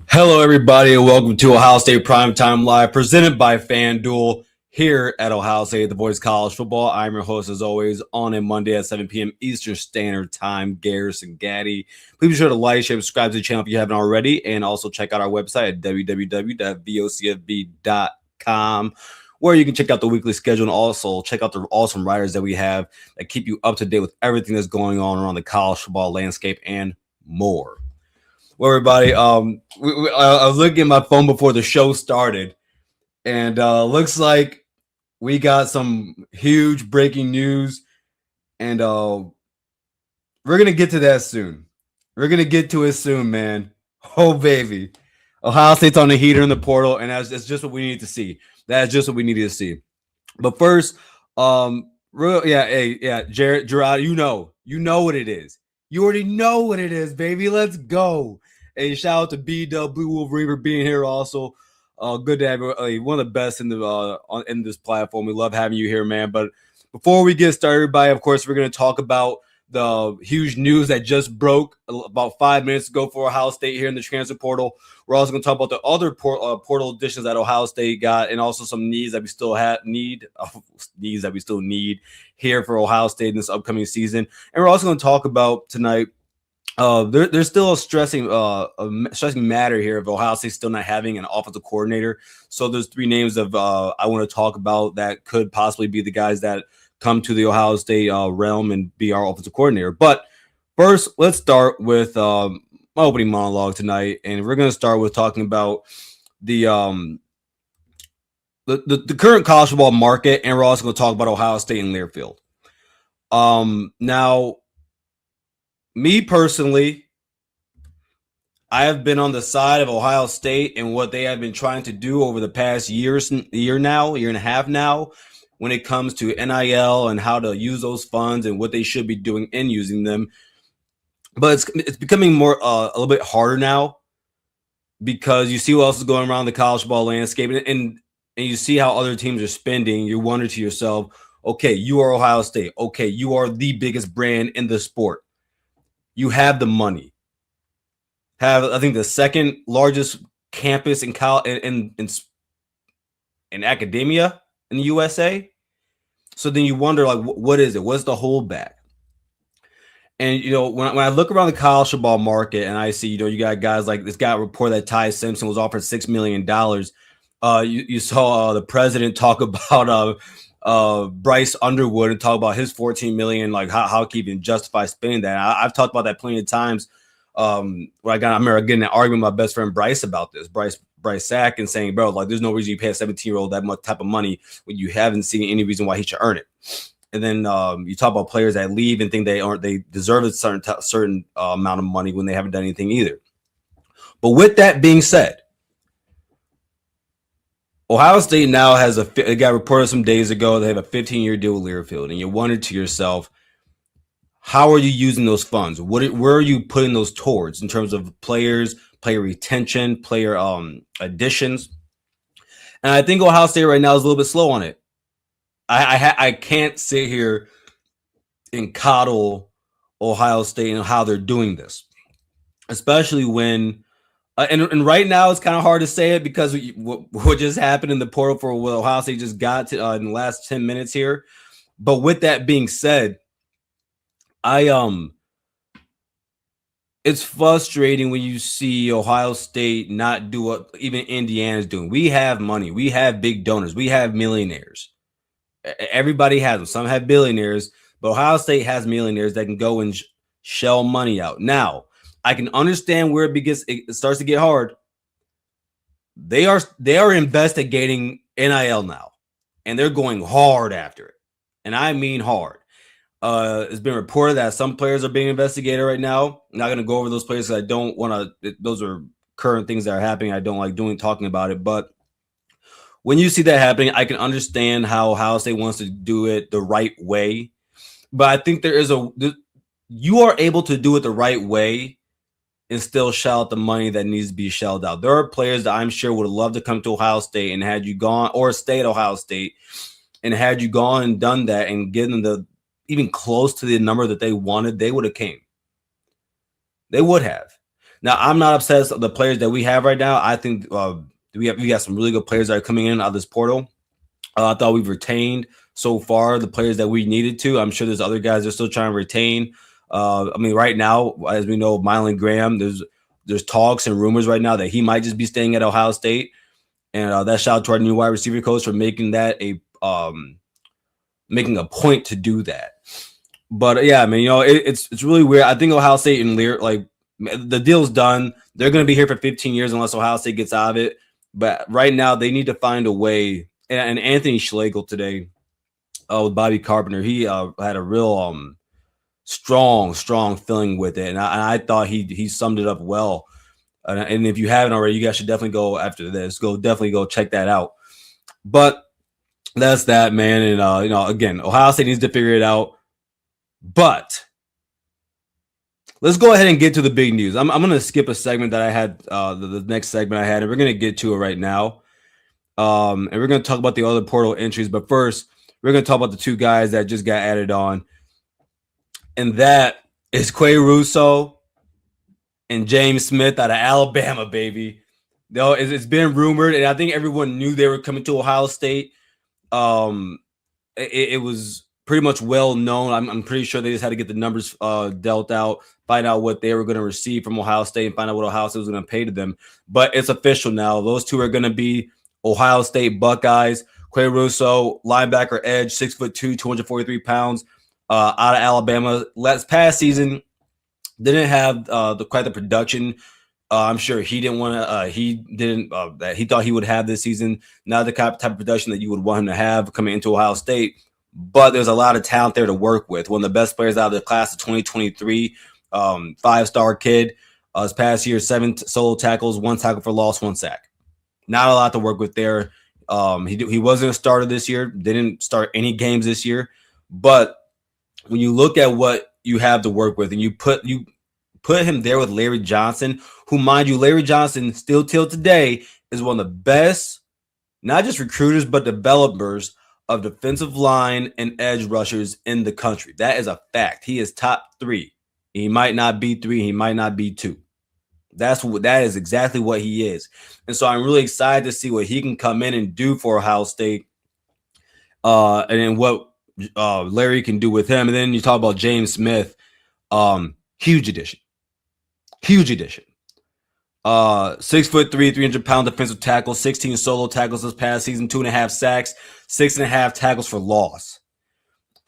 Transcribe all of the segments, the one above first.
Hello, everybody, and welcome to Ohio State Primetime Live, presented by FanDuel here at Ohio State, the Voice of College Football. I'm your host, as always, on a Monday at 7 p.m. Eastern Standard Time, Garrison Gaddy. Please be sure to like, share, subscribe to the channel if you haven't already, and also check out our website at www.vocfb.com, where you can check out the weekly schedule and also check out the awesome writers that we have that keep you up to date with everything that's going on around the college football landscape and more. Well, everybody, I was looking at my phone before the show started, and looks like we got some huge breaking news, and we're gonna get to that soon. We're gonna get to it soon, man. Oh, baby, Ohio State's on the heater in the portal, and that's just what we need to see. That's just what we needed to see. But first, Jared, Gerard, you know what it is. You already know what it is, baby. Let's go. Hey, shout out to B Dub Blue Wolverine for being here. Also, good to have one of the best in the in this platform. We love having you here, man. But before we get started, everybody, of course, we're going to talk about the huge news that just broke about 5 minutes ago for Ohio State here in the transfer portal. We're also going to talk about the other portal additions that Ohio State got, and also some needs that we still need here for Ohio State in this upcoming season. And we're also going to talk about tonight. There's still a stressing matter here of Ohio State still not having an offensive coordinator. So there's three names of I want to talk about that could possibly be the guys that come to the Ohio State realm and be our offensive coordinator. But first, let's start with my opening monologue tonight, and we're going to start with talking about the current college football market, and we're also going to talk about Ohio State and Learfield. Now, me personally, I have been on the side of Ohio State and what they have been trying to do over the past year and a half now, when it comes to NIL and how to use those funds and what they should be doing in using them. But it's becoming more a little bit harder now, because you see what else is going around the college football landscape, and you see how other teams are spending. You wonder to yourself, okay, you are Ohio State. Okay, you are the biggest brand in the sport. You have the money. Have, I think, the second largest campus in academia in the USA. So then you wonder, like, what is it? What's the holdback? And when I look around the college football market and I see, you got guys like this guy report that Ty Simpson was offered $6 million. You saw the president talk about Bryce Underwood and talk about his $14 million, like how he can justify spending that. I've talked about that plenty of times. Where I remember getting an argument with my best friend Bryce about this, Bryce Sack, and saying, bro, like, there's no reason you pay a 17-year-old that much type of money when you haven't seen any reason why he should earn it. And then you talk about players that leave and think they deserve a certain amount of money when they haven't done anything either. But with that being said, Ohio State now has it got reported some days ago they have a 15-year deal with Learfield, and you wonder to yourself, how are you using those funds? Where are you putting those towards in terms of players, player retention, player additions? And I think Ohio State right now is a little bit slow on it. I can't sit here and coddle Ohio State and how they're doing this, especially when and right now it's kind of hard to say it because what just happened in the portal for what Ohio State just got to, in the last 10 minutes here. But with that being said, it's frustrating when you see Ohio State not do what even Indiana's doing. We have money. We have big donors. We have millionaires. Everybody has them. Some have billionaires, but Ohio State has millionaires that can go and shell money out. Now, I can understand where it starts to get hard. They are investigating NIL now, and they're going hard after it. And I mean hard. It's been reported that some players are being investigated right now. I'm not going to go over those players because I don't want to. Those are current things that are happening. I don't like talking about it. But when you see that happening, I can understand how Ohio State wants to do it the right way. But I think you are able to do it the right way and still shell out the money that needs to be shelled out. There are players that I'm sure would love to come to Ohio State, and had you gone, or stay at Ohio State, and had you gone and done that and given them even close to the number that they wanted, they would have came. They would have. Now, I'm not obsessed with the players that we have right now. I think we got some really good players that are coming in out of this portal. I thought we've retained so far the players that we needed to. I'm sure there's other guys that are still trying to retain. I mean, right now, as we know, Mylan Graham, there's talks and rumors right now that he might just be staying at Ohio State. And that shout out to our new wide receiver coach for making that making a point to do that. But yeah, I mean, it's really weird. I think Ohio State and Lear, like the deal's done. They're going to be here for 15 years unless Ohio State gets out of it. But right now, they need to find a way. And Anthony Schlegel today with Bobby Carpenter, he had a real strong feeling with it, and I thought he summed it up well. And if you haven't already, you guys should definitely go after this. Definitely go check that out. But that's that, man. And again, Ohio State needs to figure it out. But let's go ahead and get to the big news. I'm going to skip a segment that I had, the next segment I had, and we're going to get to it right now. And we're going to talk about the other portal entries. But first, we're going to talk about the two guys that just got added on. And that is Quay Russo and James Smith out of Alabama, baby. It's been rumored, and I think everyone knew they were coming to Ohio State. It was pretty much well known. I'm pretty sure they just had to get the numbers dealt out, find out what they were going to receive from Ohio State, and find out what Ohio State was going to pay to them. But it's official now. Those two are going to be Ohio State Buckeyes. Quay Russo, linebacker edge, 6'2", 243 pounds, out of Alabama. Last past season, didn't have quite the production. I'm sure he didn't want to. He didn't. That he thought he would have this season. Not the type of production that you would want him to have coming into Ohio State. But there's a lot of talent there to work with. One of the best players out of the class of 2023, 5-star kid. His past year, 7 solo tackles, 1 tackle for loss, 1 sack. Not a lot to work with there. He wasn't a starter this year. Didn't start any games this year. But when you look at what you have to work with, and you put him there with Larry Johnson, who, mind you, Larry Johnson still till today is one of the best, not just recruiters, but developers of defensive line and edge rushers in the country. That is a fact. He is top 3. He might not be 3. He might not be 2. That is exactly what he is. And so I'm really excited to see what he can come in and do for Ohio State, and then what Larry can do with him. And then you talk about James Smith, huge addition. 6'3", 300-pound defensive tackle, 16 solo tackles this past season, 2.5 sacks, 6.5 tackles for loss.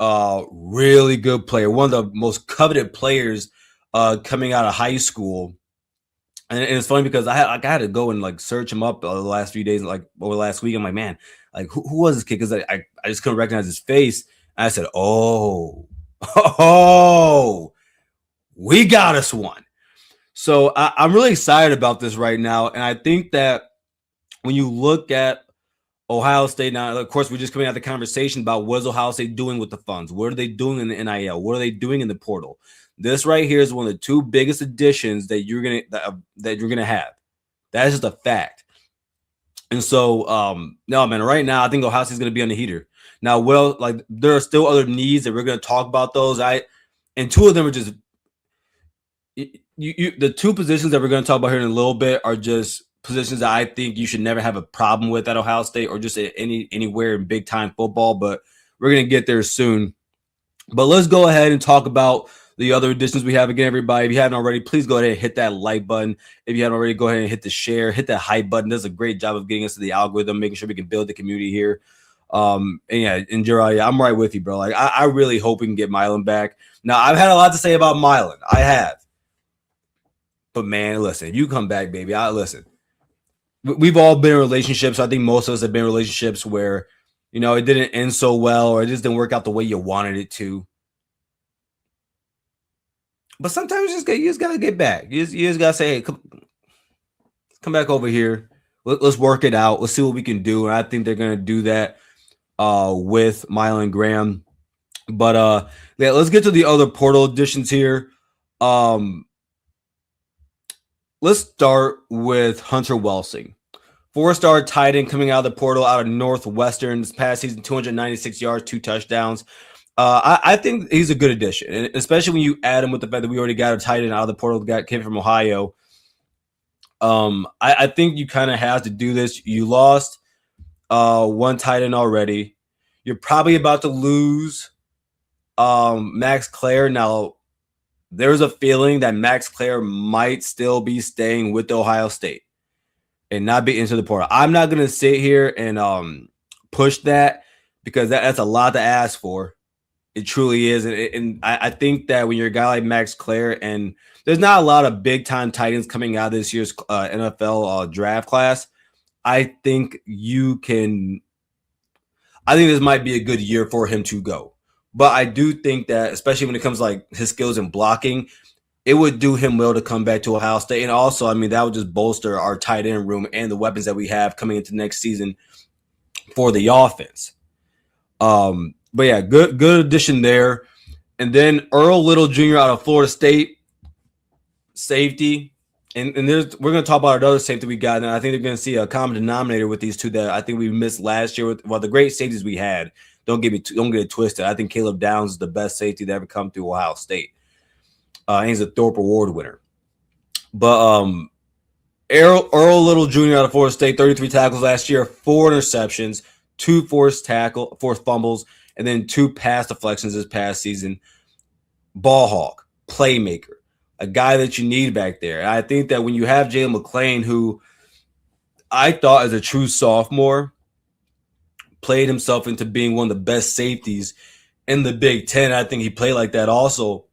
Really good player. One of the most coveted players coming out of high school. And it's funny because I had to go and like search him up the last few days, like over the last week. I'm like, man, like who was this kid? Because I just couldn't recognize his face. And I said, oh, we got us one. So I'm really excited about this right now. And I think that when you look at Ohio State now, of course, we're just coming out of the conversation about what is Ohio State doing with the funds? What are they doing in the NIL? What are they doing in the portal? This right here is one of the 2 biggest additions that you're gonna have. That is just a fact. And so, no, man, right now I think Ohio State is gonna be on the heater. Now, well, like there are still other needs that we're gonna talk about those. And 2 of them are just the 2 positions that we're gonna talk about here in a little bit are just positions that I think you should never have a problem with at Ohio State or just anywhere in big time football. But we're gonna get there soon. But let's go ahead and talk about the other additions we have. Again, everybody, if you haven't already, please go ahead and hit that like button. If you haven't already, go ahead and hit the share, hit that hype button. Does a great job of getting us to the algorithm, making sure we can build the community here. And Gerard, I'm right with you, bro. Like I really hope we can get Mylan back. Now, I've had a lot to say about Mylan. I have. But man, listen, if you come back, baby, listen. We've all been in relationships. I think most of us have been in relationships where, it didn't end so well, or it just didn't work out the way you wanted it to. But sometimes you just gotta get back. You just gotta say, hey, come back over here. Let's work it out. Let's see what we can do. And I think they're gonna do that with Mylan Graham. But yeah, let's get to the other portal additions here. Let's start with Hunter Welsing. 4-star tight end coming out of the portal out of Northwestern this past season, 296 yards, 2 touchdowns. I think he's a good addition, and especially when you add him with the fact that we already got a tight end out of the portal, came from Ohio. I think you kind of have to do this. You lost one tight end already. You're probably about to lose Max Clare. Now, there's a feeling that Max Clare might still be staying with Ohio State and not be into the portal. I'm not going to sit here and push that because that's a lot to ask for. It truly is. And I think that when you're a guy like Max Clare, and there's not a lot of big time tight ends coming out of this year's NFL draft class, I think you can. I think this might be a good year for him to go. But I do think that, especially when it comes to like his skills in blocking, it would do him well to come back to Ohio State. And also, I mean, that would just bolster our tight end room and the weapons that we have coming into next season for the offense. But yeah, good addition there. And then Earl Little Jr. out of Florida State, safety. And we're going to talk about another safety we got. And I think they're going to see a common denominator with these two that I think we missed last year. With the great safeties we had, don't get it twisted. I think Caleb Downs is the best safety to ever come through Ohio State. And he's a Thorpe Award winner. But Earl Little Jr. out of Florida State, 33 tackles last year, 4 interceptions, 2 forced fumbles, and then 2 pass deflections this past season. Ball hawk, playmaker, a guy that you need back there. And I think that when you have Jalen McClain, who I thought as a true sophomore played himself into being one of the best safeties in the Big Ten. I think he played like that also,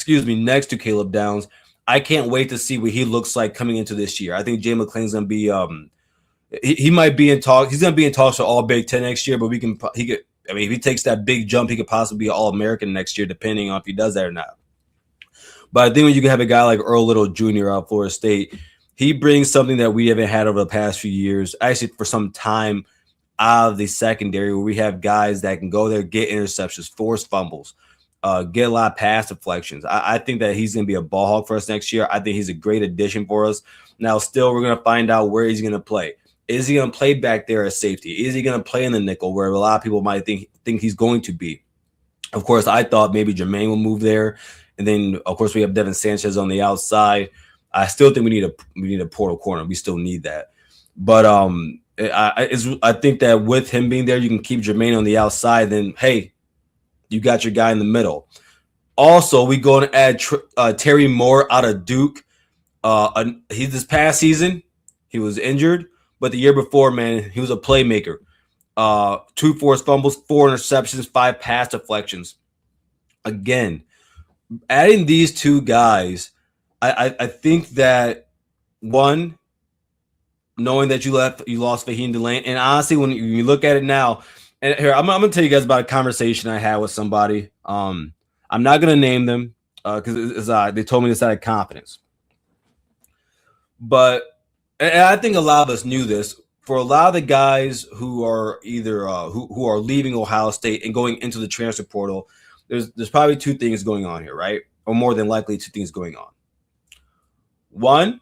next to Caleb Downs. I can't wait to see what he looks like coming into this year. I think Jay McClain's going to be he might be in talk. He's going to be in talks for all Big Ten next year, but if he takes that big jump, he could possibly be an All-American next year, depending on if he does that or not. But I think when you can have a guy like Earl Little Jr. out of Florida State, he brings something that we haven't had over the past few years, actually for some time, out of the secondary, where we have guys that can go there, get interceptions, force fumbles, get a lot of pass deflections. I think that he's going to be a ball hawk for us next year. I think he's a great addition for us. Now, still, we're going to find out where he's going to play. Is he going to play back there as safety? Is he going to play in the nickel, where a lot of people might think he's going to be? Of course, I thought maybe Jermaine will move there. And then, of course, we have Devin Sanchez on the outside. I still think we need a portal corner. We still need that. But I think that with him being there, you can keep Jermaine on the outside. Then, hey, you got your guy in the middle. Also, we going to add Terry Moore out of Duke. This past season, he was injured. But the year before, man, he was a playmaker. 2 forced fumbles, 4 interceptions, 5 pass deflections. Again, adding these 2 guys, I think that, one, knowing that you lost Fahim Delane, and honestly, when you look at it now, and here I'm going to tell you guys about a conversation I had with somebody. I'm not going to name them because they told me this out of confidence. But and I think a lot of us knew this. For a lot of the guys who are either who are leaving Ohio State and going into the transfer portal, there's probably 2 things going on here, right? Or more than likely 2 things going on. One,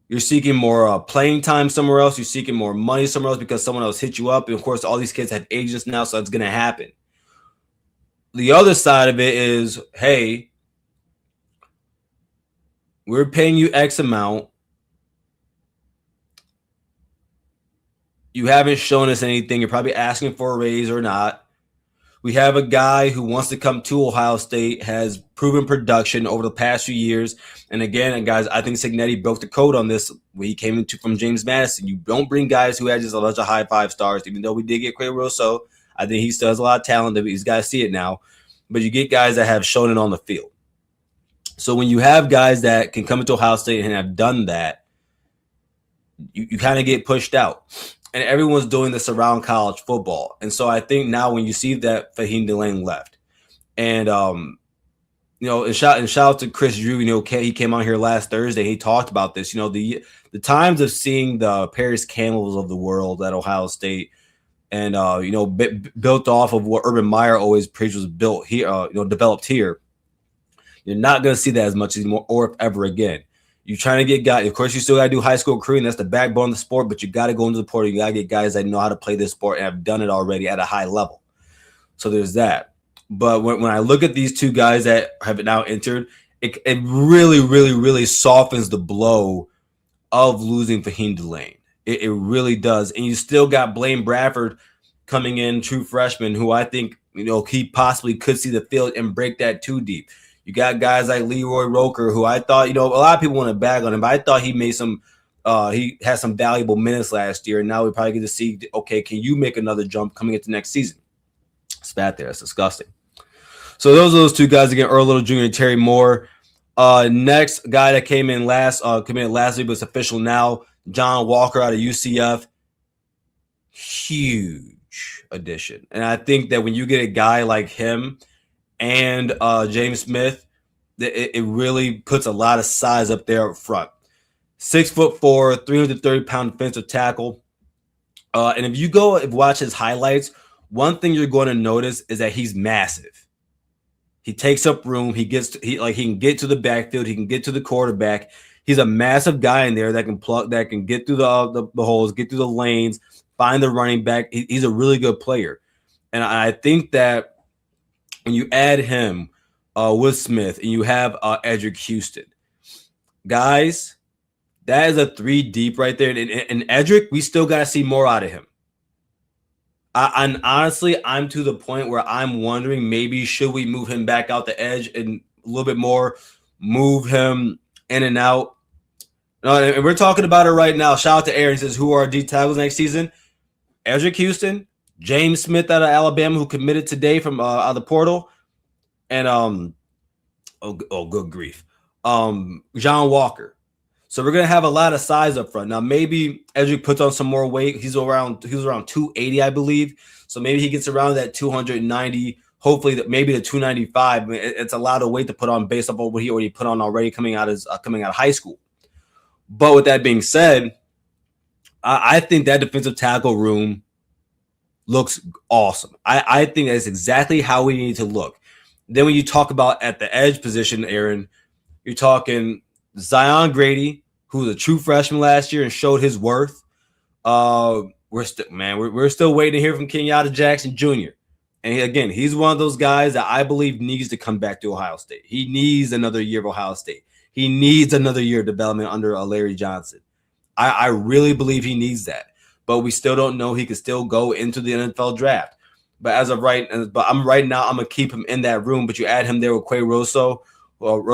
you're seeking more playing time somewhere else. You're seeking more money somewhere else because someone else hit you up. And, of course, all these kids have agents now, so it's going to happen. The other side of it is, hey, we're paying you X amount. You haven't shown us anything. You're probably asking for a raise or not. We have a guy who wants to come to Ohio State, has proven production over the past few years. And again, guys, I think Cignetti broke the code on this when he came from James Madison. You don't bring guys who had just a bunch of high 5 stars, even though we did get Quay Rousseau. I think he still has a lot of talent. He's got to see it now. But you get guys that have shown it on the field. So when you have guys that can come into Ohio State and have done that, you kind of get pushed out. And everyone's doing this around college football. And so I think now when you see that Fahim Delane left, and and shout out to Chris Drew, he came on here last Thursday. He talked about this. The times of seeing the Paris Campbells of the world at Ohio State, and built off of what Urban Meyer always preached was built here, developed here. You're not going to see that as much anymore, or if ever again. You're trying to get guys. Of course, you still got to do high school recruiting. That's the backbone of the sport. But you got to go into the portal. You got to get guys that know how to play this sport and have done it already at a high level. So there's that. But when I look at these 2 guys that have now entered, it really, really, really softens the blow of losing Fahim Delane. It really does. And you still got Blaine Bradford coming in, true freshman, who I think, he possibly could see the field and break that too deep. You got guys like Leroy Roker, who I thought, a lot of people want to bag on him, but I thought he had some valuable minutes last year. And now we probably get to see, okay, can you make another jump coming into next season? Spat there. That's disgusting. So those are those two guys again, Earl Little Jr. and Terry Moore. Next guy that came in last week, but it's official now. John Walker out of UCF. Huge addition. And I think that when you get a guy like him and James Smith, it really puts a lot of size up there up front. 6'4", 330-pound defensive tackle. And if you go and watch his highlights, one thing you're going to notice is that he's massive. He takes up room. He can get to the backfield. He can get to the quarterback. He's a massive guy in there that can get through the holes, get through the lanes, find the running back. He's a really good player. And I think that when you add him with Smith and you have Edric Houston, guys, that is a 3 deep right there. And Edric, we still got to see more out of him. And honestly, I'm to the point where I'm wondering maybe should we move him back out the edge and a little bit more, move him in and out. And we're talking about it right now. Shout out to Aaron. He says, who are D tackles next season? Edric Houston, James Smith out of Alabama, who committed today from out of the portal, and good grief, John Walker. So we're gonna have a lot of size up front. Now maybe Edric puts on some more weight. He was around 280, I believe. So maybe he gets around that 290. Hopefully, maybe the 295. I mean, it's a lot of weight to put on based on what he already put on already coming out of high school. But with that being said, I think that defensive tackle room looks awesome. I think that's exactly how we need to look. Then when you talk about at the edge position, Aaron, you're talking Zion Grady, who was a true freshman last year and showed his worth. We're still waiting to hear from Kenyatta Jackson Jr. And again, he's one of those guys that I believe needs to come back to Ohio State. He needs another year of Ohio State. He needs another year of development under Larry Johnson. I really believe he needs that. But we still don't know. He could still go into the NFL draft. But I'm right now, I'm gonna keep him in that room. But you add him there with Quay Rosso, who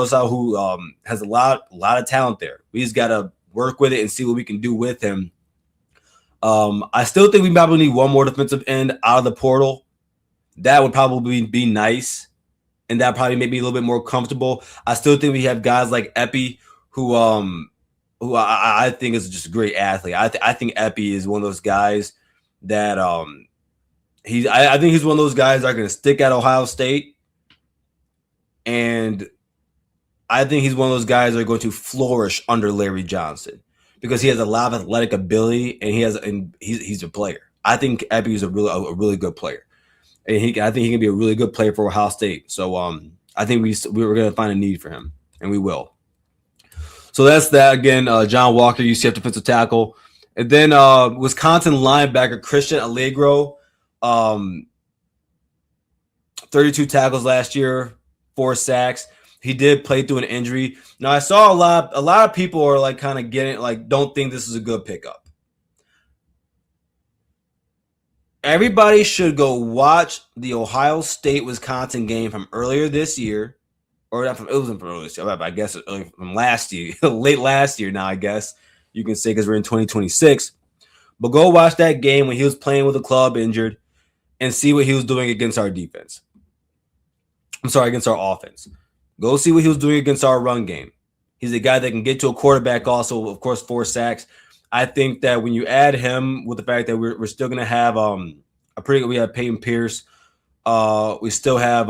has a lot of talent there. We just gotta work with it and see what we can do with him. I still think we probably need one more defensive end out of the portal. That would probably be nice, and that probably make me a little bit more comfortable. I still think we have guys like Epi, who I think is just a great athlete. I think Epi is one of those guys that I think he's one of those guys that are going to stick at Ohio State, and I think he's one of those guys that are going to flourish under Larry Johnson because he has a lot of athletic ability and he's a player. I think Epi is a really good player, and I think he can be a really good player for Ohio State. So I think we were going to find a need for him, and we will. So that's that again. John Walker, UCF defensive tackle, and then Wisconsin linebacker Christian Allegro, 32 tackles last year, 4 sacks. He did play through an injury. Now I saw a lot of people are like kind of getting like don't think this is a good pickup. Everybody should go watch the Ohio State Wisconsin game from earlier this year. Or it wasn't from earlier this year, I guess from last year, late last year now, I guess you can say because we're in 2026. But go watch that game when he was playing with the club injured and see what he was doing against our defense. Against our offense. Go see what he was doing against our run game. He's a guy that can get to a quarterback also, of course, 4 sacks. I think that when you add him with the fact that we're still going to have we have Peyton Pierce. We still have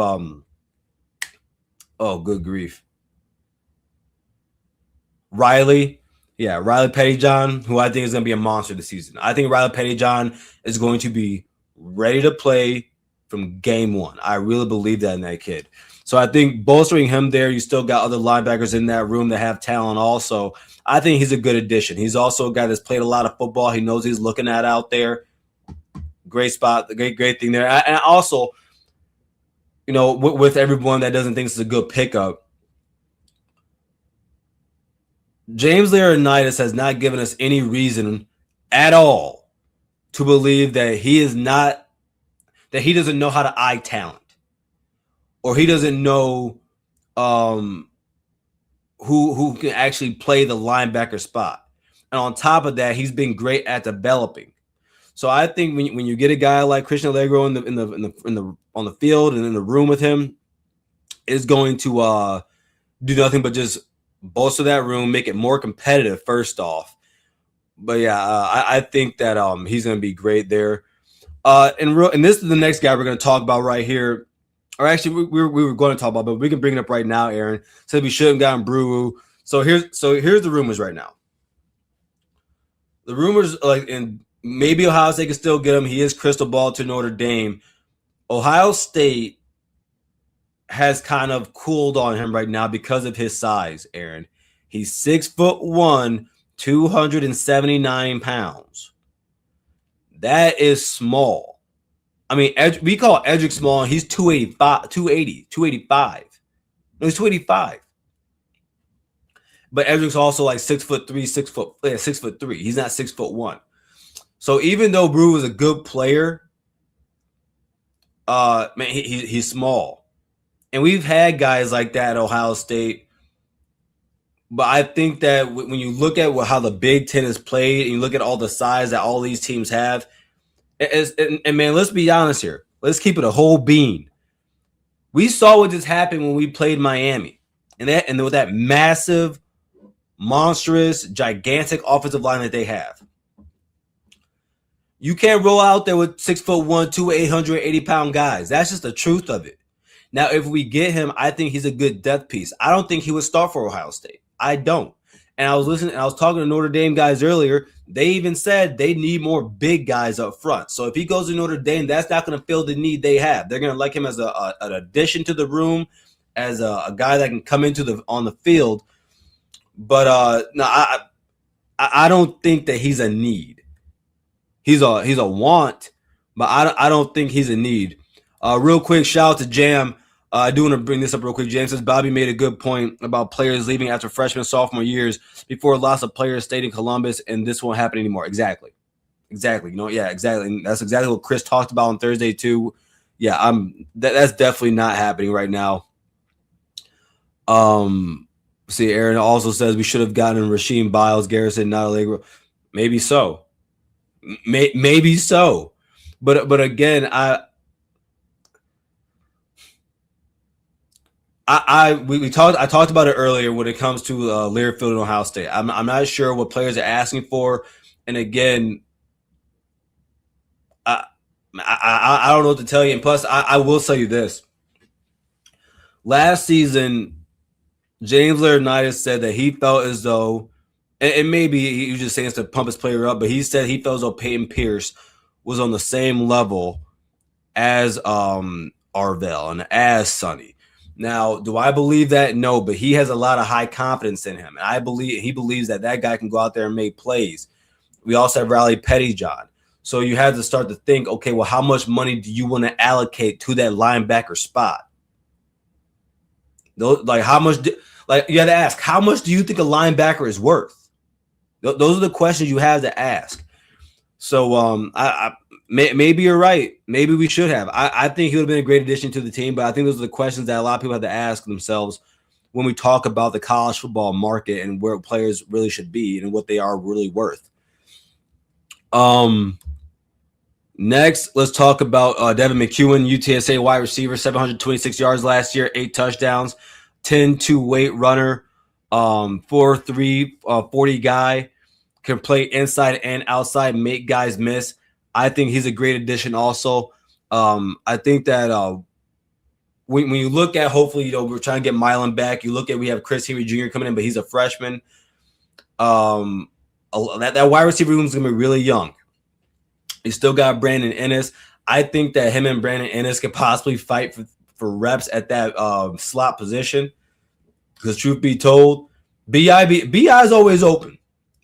oh, good grief. Riley Pettyjohn, who I think is going to be a monster this season. I think Riley Pettyjohn is going to be ready to play from game one. I really believe that in that kid. So I think bolstering him there, you still got other linebackers in that room that have talent also. I think he's a good addition. He's also a guy that's played a lot of football. He knows he's looking at out there. Great spot, great thing there. And also, with everyone that doesn't think this is a good pickup, James Laurinaitis has not given us any reason at all to believe that he doesn't know how to eye talent, or he doesn't know um, who can actually play the linebacker spot. And on top of that, he's been great at developing. So I think when you get a guy like Christian Allegro on the field and in the room with him, is going to do nothing but just bolster that room, make it more competitive. First off, but yeah, I think that he's going to be great there. And this is the next guy we're going to talk about right here. Or actually, we were going to talk about, but we can bring it up right now. Aaron said we shouldn't have gotten Brew. So here's the rumors right now. The rumors, like, and maybe Ohio State can still get him. He is crystal ball to Notre Dame. Ohio State has kind of cooled on him right now because of his size, Aaron. He's 6'1", 279 pounds. That is small. I mean, we call Edric small, and he's 285. No, he's 285. But Edric's also like 6'3", 6'3". He's not 6'1". So even though Brew is a good player, man, he's small. And we've had guys like that at Ohio State. But I think that when you look at how the Big Ten is played, and you look at all the size that all these teams have, and man, let's be honest here. Let's keep it a whole bean. We saw what just happened when we played Miami, and with that massive, monstrous, gigantic offensive line that they have. You can't roll out there with 6'1", 880-pound guys. That's just the truth of it. Now, if we get him, I think he's a good depth piece. I don't think he would start for Ohio State. I don't. And I was talking to Notre Dame guys earlier. They even said they need more big guys up front. So if he goes to Notre Dame, that's not going to fill the need they have. They're going to like him as an addition to the room, as a guy that can come on the field. But no, I don't think that he's a need. He's a want, but I don't think he's a need. Real quick, shout out to Jam. I do want to bring this up real quick. James says Bobby made a good point about players leaving after freshman, sophomore years before lots of players stayed in Columbus, and this won't happen anymore. Exactly. You know, yeah, exactly. And that's exactly what Chris talked about on Thursday too. Yeah, that's definitely not happening right now. See, Aaron also says we should have gotten Rasheem Biles, Garrison, not Allegro. Maybe so. Maybe so. But again, I talked about it earlier when it comes to Learfield and Ohio State. I'm not sure what players are asking for, and again, I don't know what to tell you. And plus, I will tell you this: last season, James Laurinaitis said that he felt as though, and maybe he was just saying this to pump his player up, but he said he felt as though Peyton Pierce was on the same level as Arvell and as Sonny. Now, do I believe that? No, but he has a lot of high confidence in him. And he believes that guy can go out there and make plays. We also have Riley Pettyjohn. So you have to start to think, okay, well, how much money do you want to allocate to that linebacker spot? Like, how much? You have to ask, how much do you think a linebacker is worth? Those are the questions you have to ask. So maybe you're right. Maybe we should have. I think he would have been a great addition to the team, but I think those are the questions that a lot of people have to ask themselves when we talk about the college football market and where players really should be and what they are really worth. Next, let's talk about Devin McEwen, UTSA wide receiver, 726 yards last year, 8 touchdowns, 10-2 weight runner, 4'3", 40 guy. Can play inside and outside, make guys miss. I think he's a great addition also. I think that when you look at, hopefully, we're trying to get Milan back. You look at, we have Chris Henry Jr. coming in, but he's a freshman. That wide receiver room is going to be really young. You still got Brandon Ennis. I think that him and Brandon Ennis could possibly fight for reps at that slot position. Because truth be told, BI is always open.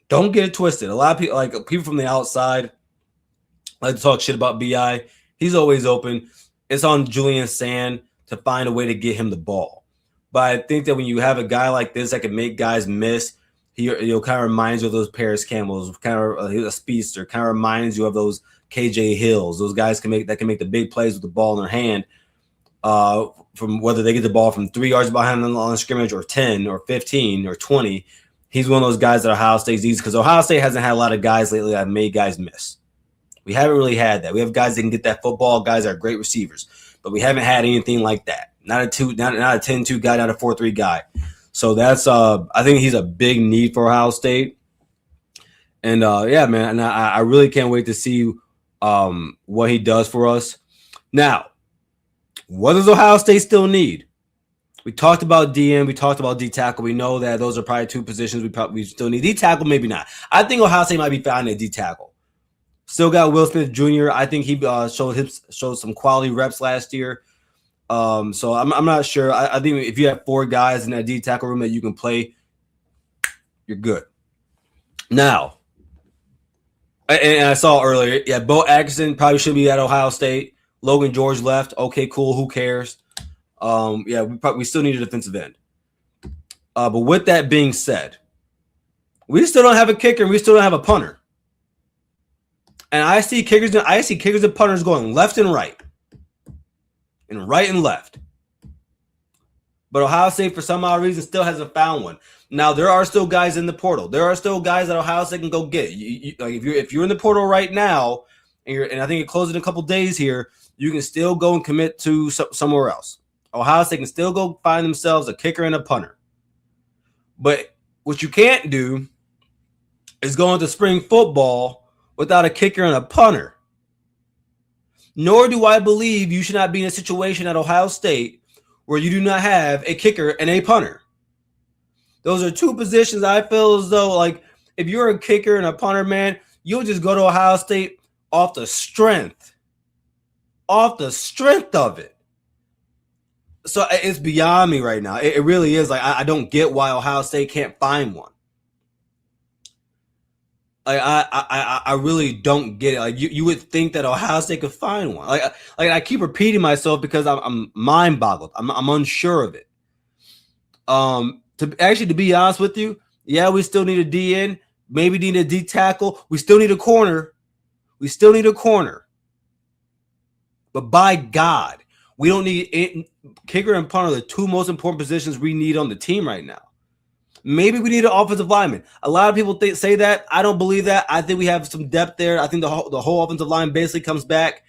Don't get it twisted. A lot of people, like people from the outside, like to talk shit about BI. He's always open. It's on Julian Sand to find a way to get him the ball. But I think that when you have a guy like this that can make guys miss, He kind of reminds you of those Paris Campbells, kind of a speedster, kind of reminds you of those KJ Hills. Those guys can make the big plays with the ball in their hand. From whether they get the ball from 3 yards behind on the scrimmage or 10 or 15 or 20, he's one of those guys that Ohio State's easy because Ohio State hasn't had a lot of guys lately that have made guys miss. We haven't really had that. We have guys that can get that football, guys that are great receivers, but we haven't had anything like that. Not a 10-2 guy, not a 4-3 guy. So that's I think he's a big need for Ohio State. And yeah, man, and I really can't wait to see what he does for us. Now, what does Ohio State still need? We talked about DN. We talked about D tackle. We know that those are probably two positions we still need. D tackle, maybe not. I think Ohio State might be fine at D tackle. Still got Will Smith Jr. I think he showed some quality reps last year. So I'm not sure. I think if you have 4 guys in that D tackle room that you can play, you're good. Now, and I saw earlier, yeah, Bo Atkinson probably should be at Ohio State. Logan George left. Okay, cool. Who cares? Yeah, we still need a defensive end. But with that being said, we still don't have a kicker and we still don't have a punter. And I see kickers and punters going left and right. And right and left. But Ohio State, for some odd reason, still hasn't found one. Now, there are still guys in the portal. There are still guys that Ohio State can go get. Like if you're in the portal right now, and I think it closes in a couple days here, you can still go and commit to somewhere else. Ohio State can still go find themselves a kicker and a punter. But what you can't do is go into spring football without a kicker and a punter. Nor do I believe you should not be in a situation at Ohio State where you do not have a kicker and a punter. Those are two positions I feel as though, like, if you're a kicker and a punter, man, you'll just go to Ohio State off the strength of it. So it's beyond me right now. It really is. Like, I don't get why Ohio State can't find one. Like, I really don't get it. Like, you would think that Ohio State could find one. Like I keep repeating myself because I'm mind boggled. I'm unsure of it. To be honest with you, yeah, we still need a DN. Maybe need a D tackle. We still need a corner. But by God, we don't need kicker and punter, the two most important positions we need on the team right now. Maybe we need an offensive lineman. A lot of people say that. I don't believe that. I think we have some depth there. I think the whole offensive line basically comes back.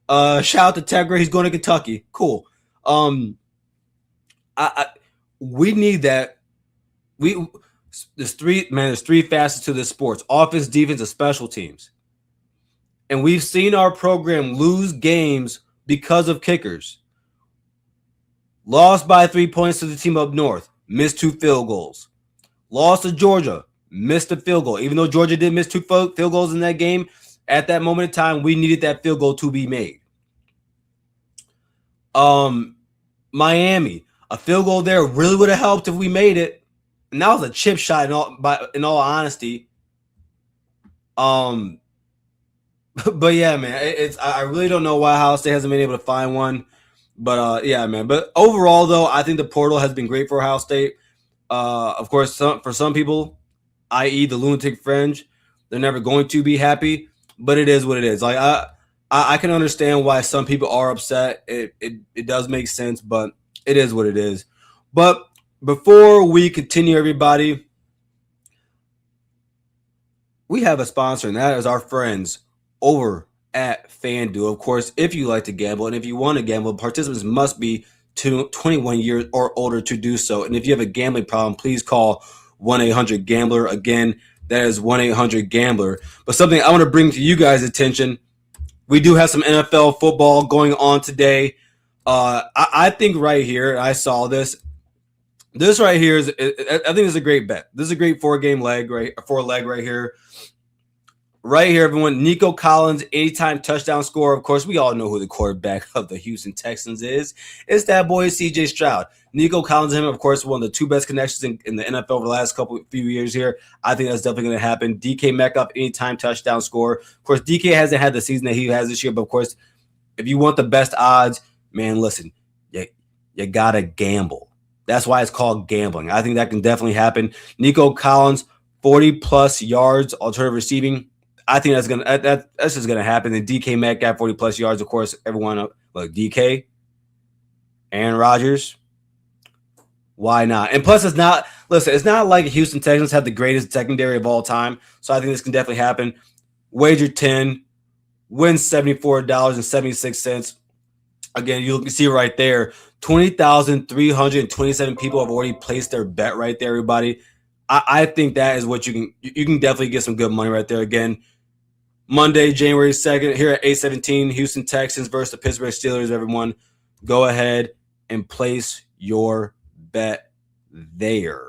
Shout out to Tegra. He's going to Kentucky. Cool. We need that. There's three facets to this sports: offense, defense, and special teams. And we've seen our program lose games because of kickers. Lost by 3 points to the team up north. Missed 2 field goals. Lost to Georgia. Missed a field goal. Even though Georgia did miss 2 field goals in that game, at that moment in time, we needed that field goal to be made. Miami. A field goal there really would have helped if we made it. And that was a chip shot in all honesty. But yeah, man, I really don't know why Ohio State hasn't been able to find one. But yeah, man. But overall, though, I think the portal has been great for Ohio State. Of course, for some people, i.e. the lunatic fringe, they're never going to be happy. But it is what it is. Like I can understand why some people are upset. It does make sense, but it is what it is. But before we continue, everybody, we have a sponsor, and that is our friends over at FanDuel. Of course, if you like to gamble and if you want to gamble, participants must be 21 years or older to do so. And if you have a gambling problem, please call 1-800-GAMBLER. Again, that is 1-800-GAMBLER. But something I want to bring to you guys' attention, we do have some NFL football going on today. I think right here, I saw this. This right here I think this is a great bet. This is a great 4-leg right here. Right here, everyone. Nico Collins, anytime touchdown scorer. Of course, we all know who the quarterback of the Houston Texans is. It's that boy, C.J. Stroud. Nico Collins and him, of course, one of the 2 best connections in the NFL over the last few years here. I think that's definitely going to happen. DK Metcalf, anytime touchdown scorer. Of course, DK hasn't had the season that he has this year, but of course, if you want the best odds, man, listen, you got to gamble. That's why it's called gambling. I think that can definitely happen. Nico Collins, 40+ yards, alternative receiving. I think that's just gonna happen. And DK Metcalf 40+ yards, of course. Everyone like DK, Aaron Rodgers. Why not? And plus, it's not. Listen, it's not like Houston Texans have the greatest secondary of all time. So I think this can definitely happen. Wager 10, win $74.76. Again, you can see right there, 20,327 people have already placed their bet right there, everybody. I think that is what you can definitely get some good money right there. Again, Monday, January 2nd, here at 8:17, Houston Texans versus the Pittsburgh Steelers, everyone. Go ahead and place your bet there.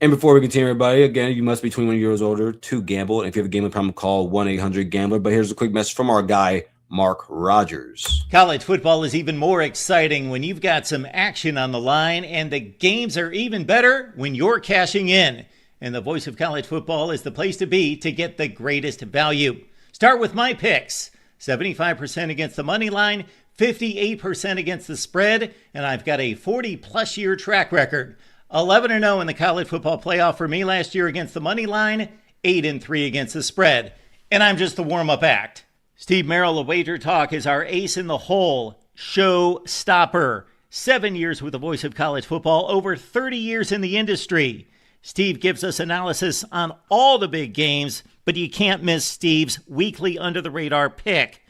And before we continue, everybody, again, you must be 21 years older to gamble. And if you have a gambling problem, call 1-800-GAMBLER. But here's a quick message from our guy, Mark Rogers. College football is even more exciting when you've got some action on the line, and the games are even better when you're cashing in. And the voice of college football is the place to be to get the greatest value. Start with my picks. 75% against the money line, 58% against the spread, and I've got a 40+ year track record. 11-0 in the college football playoff for me last year against the money line, 8-3 against the spread. And I'm just the warm-up act. Steve Merrill of Wager Talk is our ace in the hole, show stopper. 7 years with the voice of college football, over 30 years in the industry. Steve gives us analysis on all the big games, but you can't miss Steve's weekly under-the-radar pick.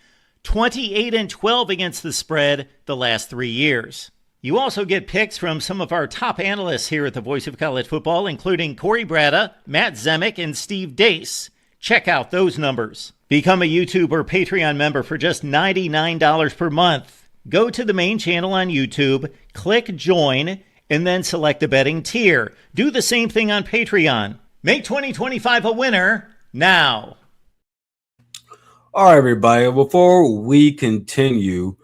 28-12 against the spread the last 3 years. You also get picks from some of our top analysts here at the Voice of College Football, including Corey Bratta, Matt Zemek, and Steve Dace. Check out those numbers. Become a YouTube or Patreon member for just $99 per month. Go to the main channel on YouTube, click join, and then select the betting tier. Do the same thing on Patreon. Make 2025 a winner now. All right, everybody. Before we continue,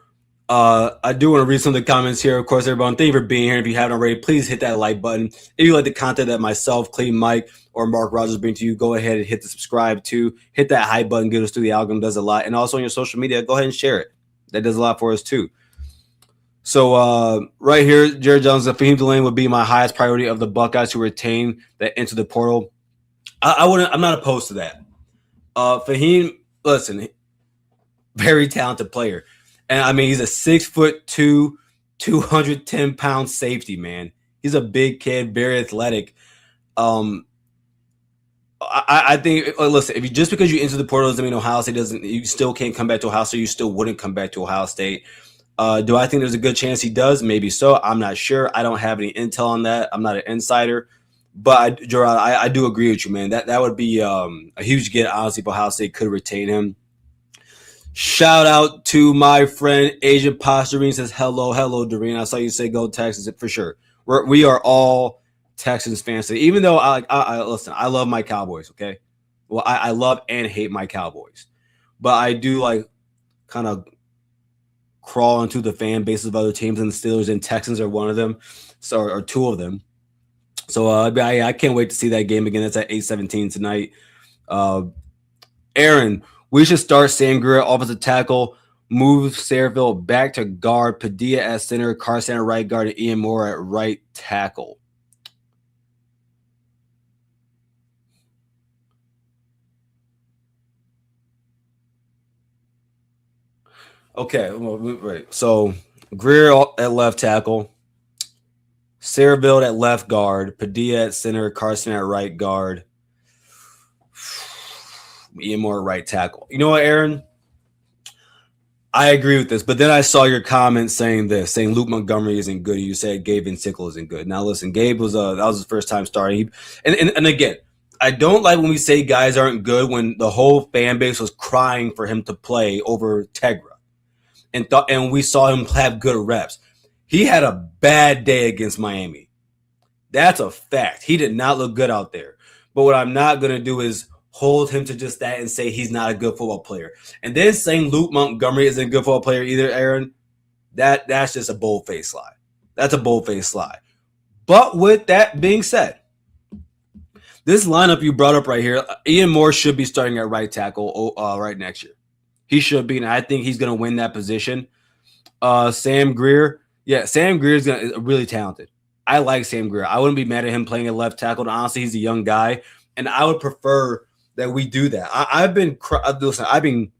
I do want to read some of the comments here. Of course, everyone, thank you for being here. If you haven't already, please hit that like button. If you like the content that myself, Clean Mike, or Mark Rogers bring to you, go ahead and hit the subscribe too. Hit that hype button, get us through the algorithm, does a lot. And also on your social media, go ahead and share it. That does a lot for us too. So right here, Jared Jones, Fahim Delane would be my highest priority of the Buckeyes to retain that into the portal. I'm not opposed to that. Fahim, listen, very talented player. And I mean, he's a 6'2", 210-pound safety, man. He's a big kid, very athletic. I think, listen, if you just because you enter the portal doesn't mean Ohio State doesn't, you still can't come back to Ohio State. You still wouldn't come back to Ohio State. Do I think there's a good chance he does? Maybe so. I'm not sure. I don't have any intel on that. I'm not an insider. But, Gerard, I do agree with you, man. That would be a huge get, honestly, if Ohio State could retain him. Shout out to my friend Agent Pastorine says, hello, Doreen. I saw you say go Texans for sure. We are all Texans fans. Even though I listen, I love my Cowboys, okay? Well, I love and hate my Cowboys. But I do like kind of crawl into the fan bases of other teams, and the Steelers and Texans are one of them. So or two of them. So I can't wait to see that game again. That's at 8:17 tonight. Aaron, we should start Sam Greer offensive tackle, move Sayreville back to guard, Padilla at center, Carson at right guard, and Ian Moore at right tackle. Okay, well, right. So Greer at left tackle, Sayreville at left guard, Padilla at center, Carson at right guard, Ian Moore at right tackle. You know what, Aaron? I agree with this, but then I saw your comment saying Luke Montgomery isn't good. You said Gabe Vincicle isn't good. Now listen, Gabe was that was his first time starting. And again, I don't like when we say guys aren't good when the whole fan base was crying for him to play over Tegra. And we saw him have good reps. He had a bad day against Miami. That's a fact. He did not look good out there. But what I'm not going to do is hold him to just that and say he's not a good football player. And then saying Luke Montgomery isn't a good football player either, Aaron, that's just a bold-faced lie. That's a bold-faced lie. But with that being said, this lineup you brought up right here, Ian Moore should be starting at right tackle right next year. He should be, and I think he's going to win that position. Sam Greer is really talented. I like Sam Greer. I wouldn't be mad at him playing at left tackle. And honestly, he's a young guy, and I would prefer that we do that. I've been listen. I've been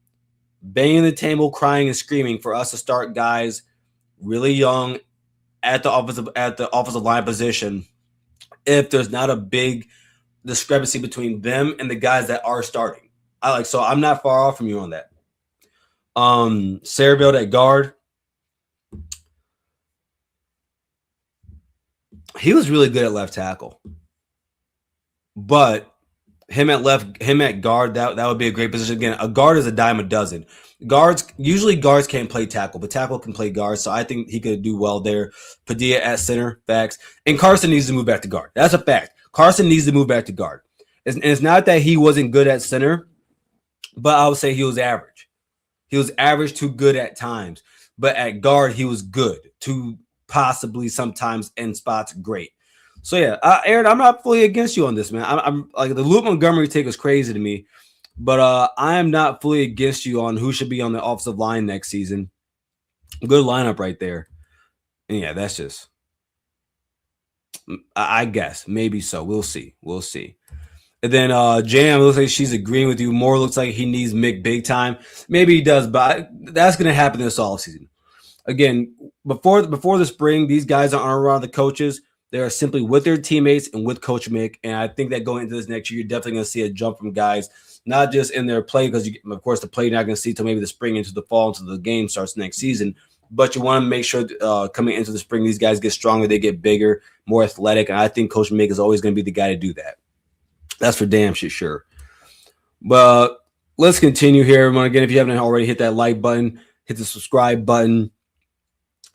banging the table, crying and screaming for us to start guys really young at the offensive line position. If there's not a big discrepancy between them and the guys that are starting, so I'm not far off from you on that. Sarabelt at guard. He was really good at left tackle, but him at guard, that would be a great position. Again, a guard is a dime a dozen. Guards can't play tackle, but tackle can play guard. So I think he could do well there. Padilla at center, facts. And Carson needs to move back to guard. That's a fact. Carson needs to move back to guard. And it's not that he wasn't good at center, but I would say he was average. He was average to good at times, but at guard he was good to possibly sometimes in spots great. So yeah, Aaron, I'm not fully against you on this, man. I'm like, the Luke Montgomery take is crazy to me, but I am not fully against you on who should be on the offensive line next season. Good lineup right there. And yeah, that's just, I guess maybe so. We'll see. And then Jam looks like she's agreeing with you. Moore looks like he needs Mick big time. Maybe he does, but that's going to happen this offseason. Again, before the spring, these guys aren't around the coaches. They are simply with their teammates and with Coach Mick. And I think that going into this next year, you're definitely going to see a jump from guys, not just in their play, because, of course, the play you're not going to see until maybe the spring into the fall, until the game starts next season. But you want to make sure coming into the spring, these guys get stronger, they get bigger, more athletic. And I think Coach Mick is always going to be the guy to do that. That's for damn shit sure. But let's continue here, everyone. Again, if you haven't already, hit that like button, hit the subscribe button,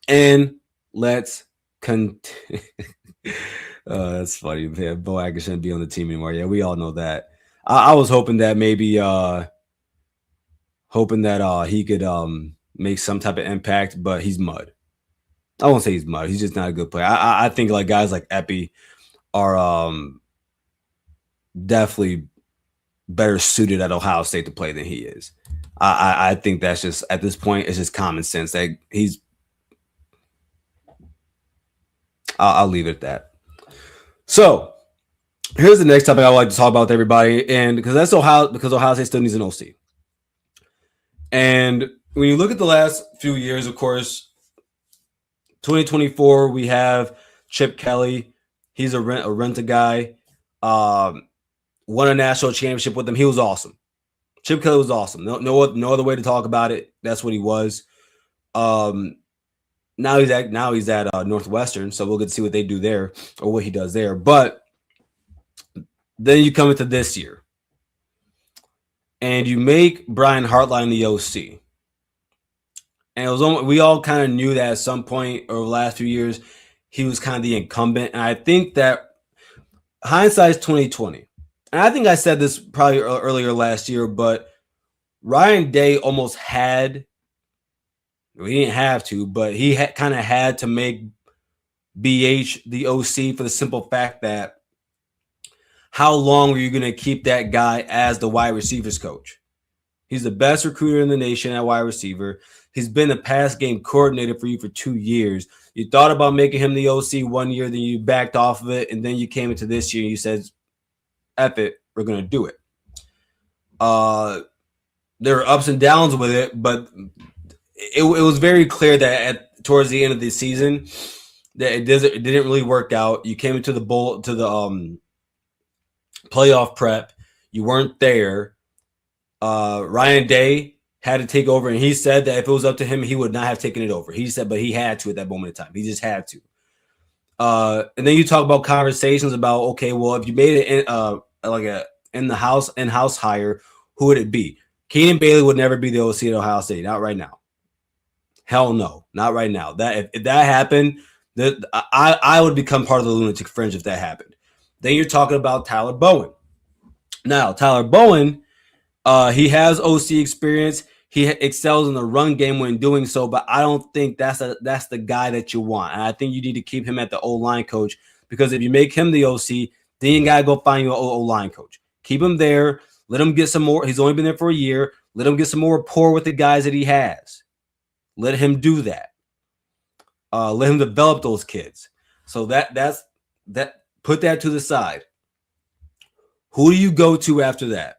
and let's continue. That's funny, man. Bo Acker shouldn't be on the team anymore. Yeah, we all know that. I was hoping that maybe he could make some type of impact, but he's mud. I won't say he's mud. He's just not a good player. I think like guys like Epi are definitely better suited at Ohio State to play than he is. I think that's just, at this point, it's just common sense that he's. I'll leave it at that. So here's the next topic I would like to talk about with everybody, and because Ohio State still needs an OC. And when you look at the last few years, of course, 2024 we have Chip Kelly. He's a rent a guy. Won a national championship with him. He was awesome. Chip Kelly was awesome. No other way to talk about it. That's what he was. Now he's at Northwestern, so we'll get to see what they do there, or what he does there. But then you come into this year, and you make Brian Hartline the OC. And it was we all kind of knew that at some point over the last few years, he was kind of the incumbent. And I think that hindsight is 2020. And I think I said this probably earlier last year, but Ryan Day almost had. He didn't have to, but he kind of had to make BH the OC for the simple fact that how long are you going to keep that guy as the wide receivers coach? He's the best recruiter in the nation at wide receiver. He's been the pass game coordinator for you for 2 years. You thought about making him the OC 1 year, then you backed off of it, and then you came into this year and you said, F it, we're going to do it. There are ups and downs with it, but it was very clear that towards the end of the season that it didn't really work out. You came into the playoff prep. You weren't there. Ryan Day had to take over, and he said that if it was up to him, he would not have taken it over. He said, but he had to at that moment in time. He just had to. And then you talk about conversations about, okay, well, if you made it in-house hire, who would it be? Keenan Bailey would never be the OC at Ohio State. Not right now. Hell no, not right now. That if that happened, I would become part of the lunatic fringe if that happened. Then you're talking about Tyler Bowen. Now, Tyler Bowen, he has OC experience. He excels in the run game when doing so, but I don't think that's the guy that you want. And I think you need to keep him at the O-line coach, because if you make him the OC, then you gotta go find you an O-line coach. Keep him there. Let him get some more. He's only been there for a year. Let him get some more rapport with the guys that he has. Let him do that. Let him develop those kids. So that's that. Put that to the side. Who do you go to after that?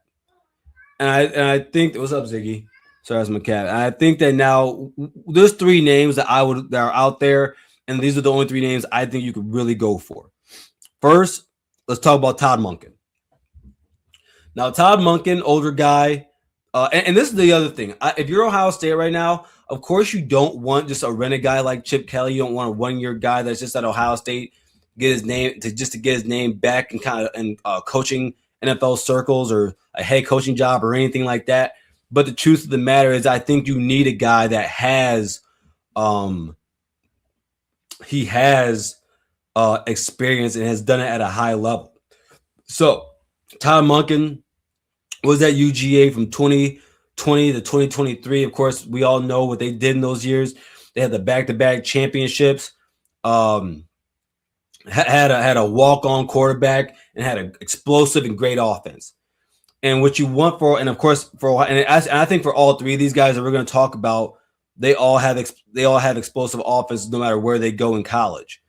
And I think what's up, Ziggy? Sorry, that's my cat. And I think that now there's three names that are out there, and these are the only three names I think you could really go for. First, let's talk about Todd Monken. Now, Todd Monken, older guy, and this is the other thing. If you're Ohio State right now, of course you don't want just a rented guy like Chip Kelly. You don't want a 1-year guy that's just at Ohio State get his name to get his name back and kind of coaching NFL circles or a head coaching job or anything like that. But the truth of the matter is, I think you need a guy that has experience and has done it at a high level. So Todd Monken was at UGA from 2020 to 2023. Of course, we all know what they did in those years. They had the back-to-back championships. Had a walk-on quarterback and had an explosive and great offense. And what you want for, and of course I think for all three of these guys that we're going to talk about, they all have explosive offenses no matter where they go in college.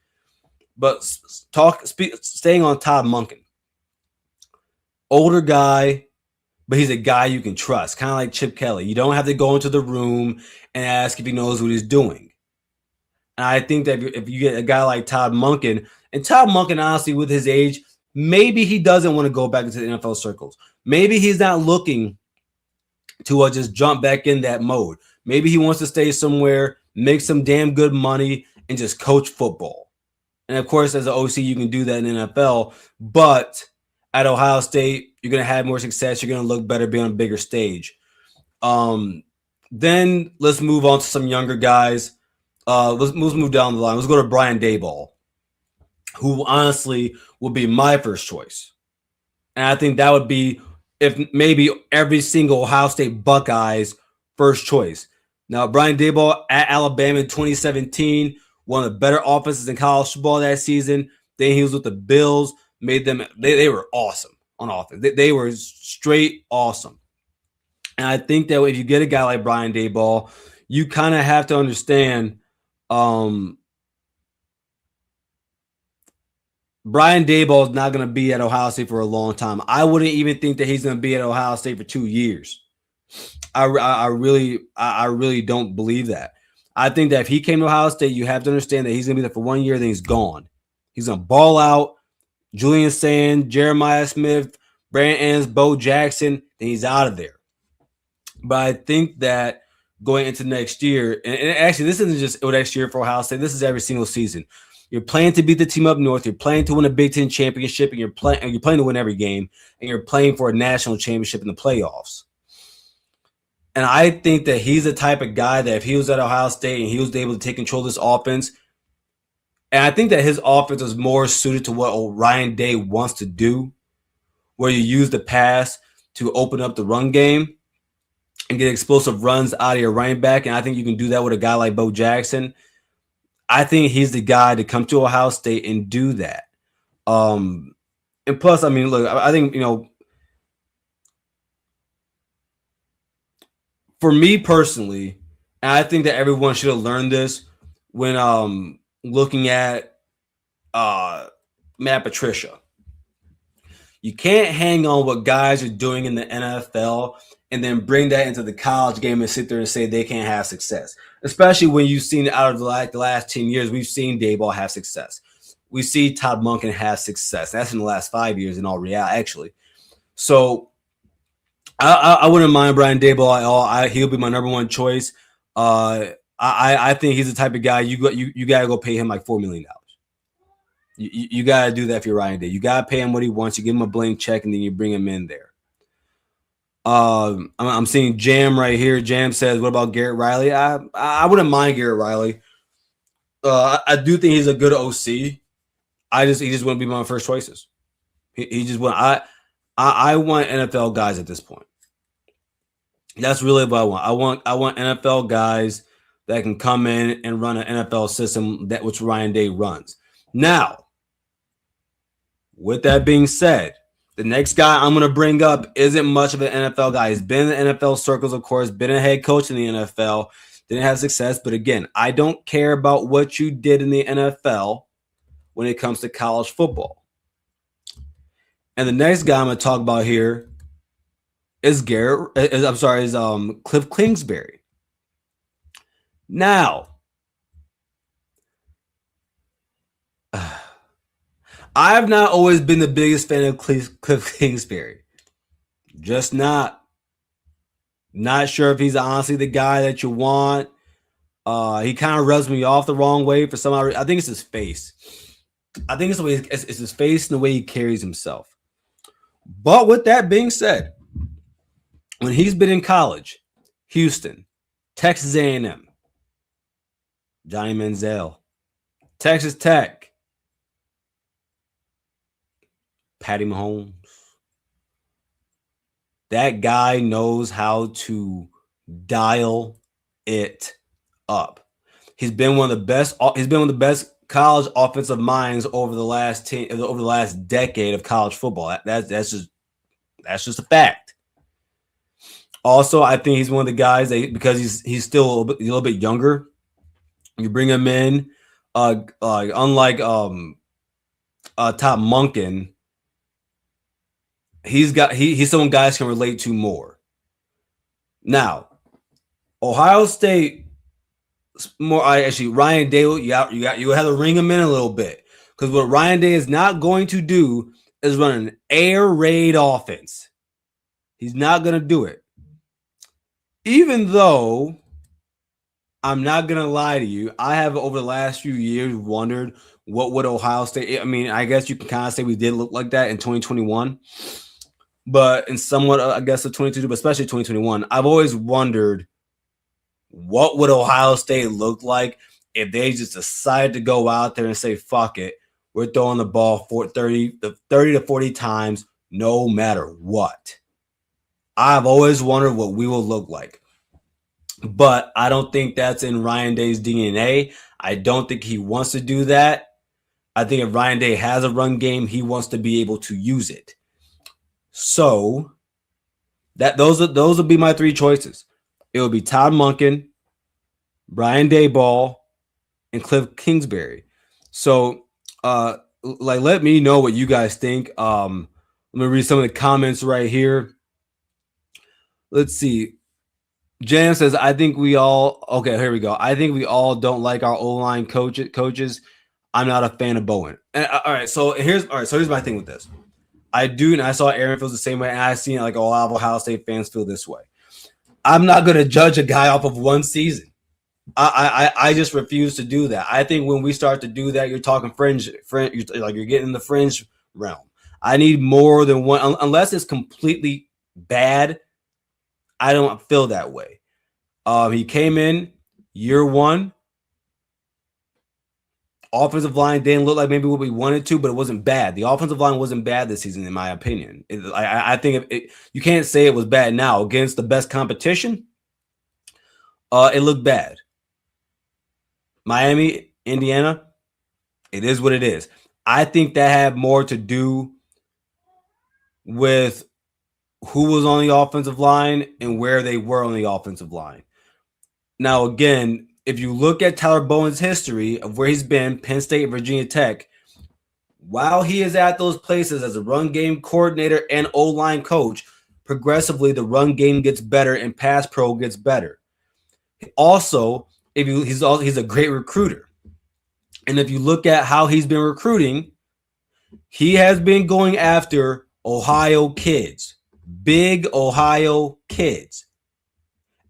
But staying on Todd Monken, older guy, but he's a guy you can trust, kind of like Chip Kelly. You don't have to go into the room and ask if he knows what he's doing. And I think that if you get a guy like Todd Monken, and Todd Monken, honestly, with his age, maybe he doesn't want to go back into the NFL circles. Maybe he's not looking to just jump back in that mode. Maybe he wants to stay somewhere, make some damn good money, and just coach football. And of course, as an OC, you can do that in the NFL. But at Ohio State, you're going to have more success. You're going to look better, be on a bigger stage. Then let's move on to some younger guys. Let's move down the line. Let's go to Brian Daboll, who honestly will be my first choice. And I think that would be if maybe every single Ohio State Buckeyes first choice. Now, Brian Daboll at Alabama in 2017, one of the better offenses in college football that season. Then he was with the Bills, made them, they were awesome on offense. They were straight awesome. And I think that if you get a guy like Brian Daboll, you kind of have to understand Brian Daboll is not going to be at Ohio State for a long time. I wouldn't even think that he's going to be at Ohio State for 2 years. I really don't believe that. I think that if he came to Ohio State, you have to understand that he's going to be there for 1 year, then he's gone. He's going to ball out. Julian Sand, Jeremiah Smith, Brandon Enns, Bo Jackson, then he's out of there. But I think that going into next year, and actually this isn't just next year for Ohio State, this is every single season. You're playing to beat the team up north. You're playing to win a Big Ten championship, and you're playing to win every game, and you're playing for a national championship in the playoffs. And I think that he's the type of guy that if he was at Ohio State and he was able to take control of this offense, and I think that his offense is more suited to what Ryan Day wants to do, where you use the pass to open up the run game and get explosive runs out of your running back. And I think you can do that with a guy like Bo Jackson. I think he's the guy to come to Ohio State and do that. And plus, I mean, look, I think, for me personally, and I think that everyone should have learned this when looking at Matt Patricia. You can't hang on what guys are doing in the NFL and then bring that into the college game and sit there and say they can't have success. Especially when you've seen out of the last 10 years, we've seen Daboll have success. We see Todd Monken have success. That's in the last 5 years in all reality, actually. So I wouldn't mind Brian Daboll at all. He'll be my number one choice. I think he's the type of guy you got to go pay him like $4 million. You got to do that for your Ryan Day. You got to pay him what he wants. You give him a blank check, and then you bring him in there. I'm seeing Jam right here. Jam says, what about Garrett Riley? I wouldn't mind Garrett Riley. I do think he's a good OC. He just wouldn't be my first choices. He just wouldn't. I want NFL guys at this point. That's really what I want. I want NFL guys that can come in and run an NFL system that which Ryan Day runs. Now, with that being said, the next guy I'm going to bring up isn't much of an NFL guy. He's been in the NFL circles, of course, been a head coach in the NFL, didn't have success. But again, I don't care about what you did in the NFL. when it comes to college football. And the next guy I'm going to talk about here is Cliff Kingsbury. Now, I have not always been the biggest fan of Cliff Kingsbury. Just not. Not sure if he's honestly the guy that you want. He kind of rubs me off the wrong way for some reason. I think it's his face. I think it's his face and the way he carries himself. But with that being said, when he's been in college, Houston, Texas A&M, Johnny Manziel, Texas Tech, Patty Mahomes, that guy knows how to dial it up. He's been one of the best. He's been one of the best college offensive minds over the last decade of college football. That's just a fact. Also, I think he's one of the guys that, because he's still a little bit younger. You bring him in, unlike Tom Monken, he's someone guys can relate to more. Now, Ohio State, Ryan Day, you have to ring him in a little bit, because what Ryan Day is not going to do is run an air raid offense. He's not going to do it. Even though, I'm not going to lie to you, I have over the last few years wondered what would Ohio State, I mean, I guess you can kind of say we did look like that in 2021, but in somewhat, I guess, of 2022, but especially 2021, I've always wondered what would Ohio State look like if they just decided to go out there and say, fuck it, we're throwing the ball for 30 to 40 times no matter what. I've always wondered what we will look like. But I don't think that's in Ryan Day's DNA. I don't think he wants to do that. I think if Ryan Day has a run game, he wants to be able to use it. So those will be my three choices. It would be Todd Monken, Brian Daboll, and Cliff Kingsbury. So let me know what you guys think. Let me read some of the comments right here. Let's see. Jan says, I think we all, okay, here we go. I think we all don't like our O-line coaches. I'm not a fan of Bowen. And, all right, so here's my thing with this. I do, and I saw Aaron feels the same way, and I've seen like a lot of Ohio State fans feel this way. I'm not going to judge a guy off of one season. I just refuse to do that. I think when we start to do that, you're talking fringe, you're getting in the fringe realm. I need more than one, unless it's completely bad. I don't feel that way. He came in year one. Offensive line didn't look like maybe what we wanted to, but it wasn't bad. The offensive line wasn't bad this season, in my opinion. I think you can't say it was bad now. Against the best competition, it looked bad. Miami, Indiana, it is what it is. I think that had more to do with who was on the offensive line and where they were on the offensive line. Now, again, if you look at Tyler Bowen's history of where he's been, Penn State, Virginia Tech, while he is at those places as a run game coordinator and O-line coach, progressively the run game gets better and pass pro gets better. Also, he's a great recruiter. And if you look at how he's been recruiting, he has been going after Ohio kids. Big Ohio kids.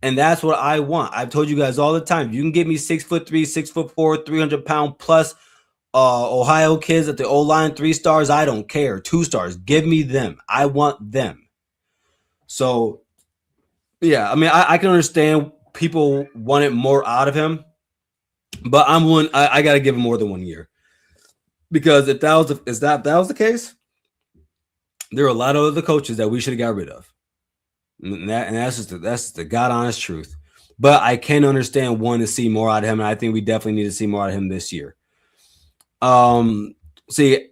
And that's what I want. I've told you guys all the time. You can give me 6'3", 6'4", 300-pound plus Ohio kids at the O-line, 3 stars. I don't care. 2 stars. Give me them. I want them. So, yeah, I mean, I can understand people wanted more out of him, but I got to give him more than 1 year, because if that was the case, there are a lot of other coaches that we should have got rid of. And that's the God honest truth. But I can understand wanting to see more out of him, and I think we definitely need to see more out of him this year. See,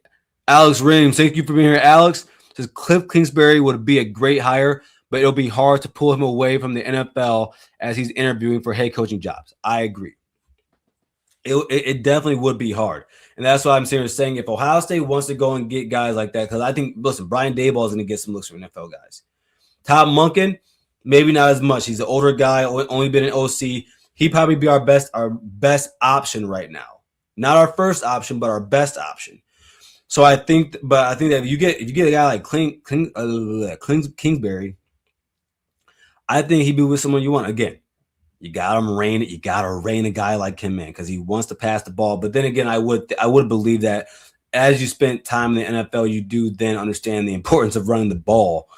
Alex Reams, thank you for being here. Alex says Cliff Kingsbury would be a great hire, but it'll be hard to pull him away from the NFL as he's interviewing for head coaching jobs. I agree. It definitely would be hard. And that's why I'm saying if Ohio State wants to go and get guys like that, because I think, listen, Brian Daboll is going to get some looks from NFL guys. Todd Monken, maybe not as much. He's an older guy, only been an OC. He'd probably be our best option right now. Not our first option, but our best option. So I think that if you get a guy like Kingsbury, I think he'd be with someone you want. Again, you gotta rein a guy like him in because he wants to pass the ball. But then again, I would believe that as you spent time in the NFL, you do then understand the importance of running the ball.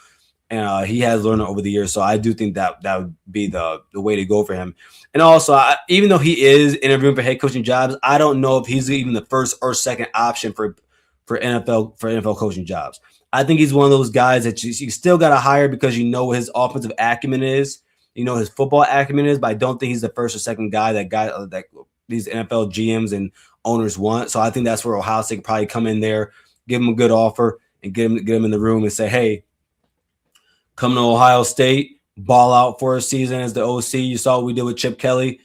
And he has learned over the years, so I do think that would be the way to go for him. And also, even though he is interviewing for head coaching jobs, I don't know if he's even the first or second option for NFL coaching jobs. I think he's one of those guys that you still got to hire because you know what his offensive acumen is, you know his football acumen is, but I don't think he's the first or second guy that these NFL GMs and owners want. So I think that's where Ohio State could probably come in there, give him a good offer, and get him in the room and say, hey, come to Ohio State, ball out for a season as the OC. You saw what we did with Chip Kelly.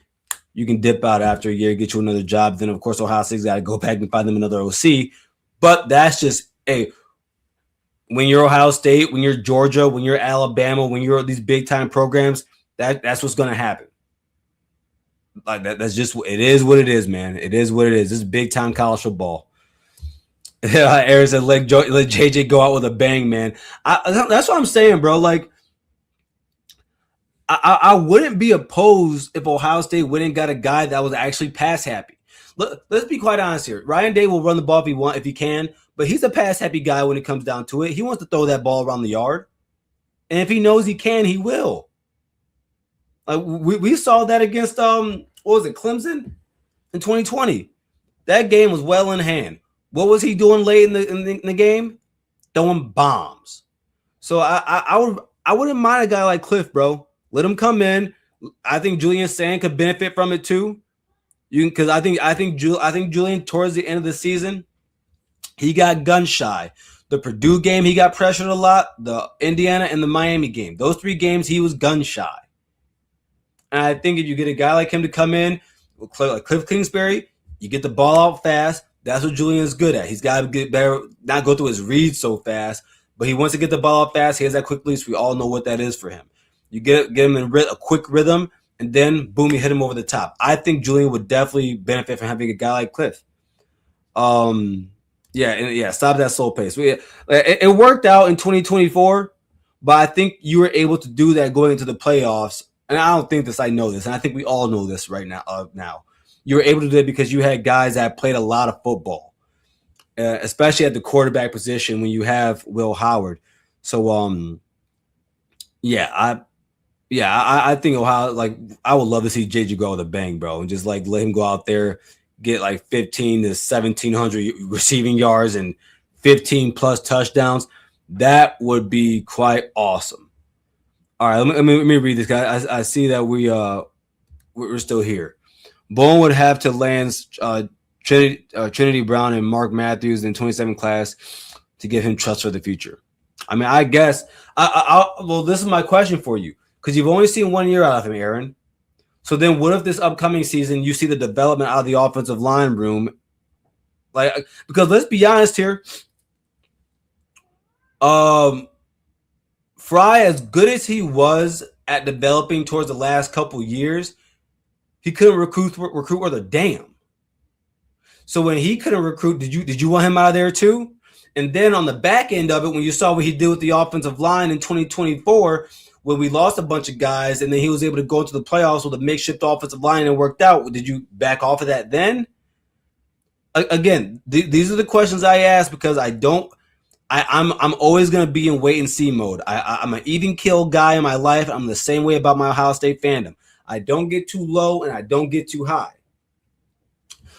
You can dip out after a year, get you another job. Then, of course, Ohio State's got to go back and find them another OC. But that's just, hey, when you're Ohio State, when you're Georgia, when you're Alabama, when you're these big-time programs, that's what's going to happen. Like that's just, it is what it is, man. It is what it is. This is big-time college football. Aaron said, let JJ go out with a bang, man. That's what I'm saying, bro. Like, I wouldn't be opposed if Ohio State went and got a guy that was actually pass happy. Let's be quite honest here. Ryan Day will run the ball if he can, but he's a pass happy guy when it comes down to it. He wants to throw that ball around the yard, and if he knows he can, he will. We saw that against what was it, Clemson in 2020. That game was well in hand. What was he doing late in the game? Throwing bombs. So I wouldn't mind a guy like Cliff, bro. Let him come in. I think Julian Sand could benefit from it too. Because I think Julian towards the end of the season, he got gun shy. The Purdue game, he got pressured a lot. The Indiana and the Miami game, those 3 games, he was gun shy. And I think if you get a guy like him to come in, like Cliff Kingsbury, you get the ball out fast. That's what Julian's good at. He's got to get better, not go through his reads so fast, but he wants to get the ball out fast. He has that quick release. We all know what that is for him. You get him in a quick rhythm, and then boom, you hit him over the top. I think Julian would definitely benefit from having a guy like Cliff. Stop that slow pace. It worked out in 2024, but I think you were able to do that going into the playoffs. And I don't think this. I know this, and I think we all know this right now. You were able to do it because you had guys that played a lot of football, especially at the quarterback position when you have Will Howard. So, I think Ohio, like, I would love to see JJ go with a bang, bro, and just like let him go out there, get like 15 to 1,700 receiving yards and 15 plus touchdowns. That would be quite awesome. All right, let me read this guy. I see that we're still here. Bowen would have to land Trinity Brown and Mark Matthews in 27 class to give him trust for the future. I mean, I guess. Well, this is my question for you, because you've only seen 1 year out of him, Aaron. So then what if this upcoming season you see the development out of the offensive line room? Like, because let's be honest here. Fry, as good as he was at developing towards the last couple years, he couldn't recruit worth a damn. So when he couldn't recruit, did you want him out of there too? And then on the back end of it, when you saw what he did with the offensive line in 2024, when we lost a bunch of guys and then he was able to go into the playoffs with a makeshift offensive line and it worked out, did you back off of that then? Again, these are the questions I ask because I'm always going to be in wait and see mode. I'm an even kill guy in my life. I'm the same way about my Ohio State fandom. I don't get too low and I don't get too high.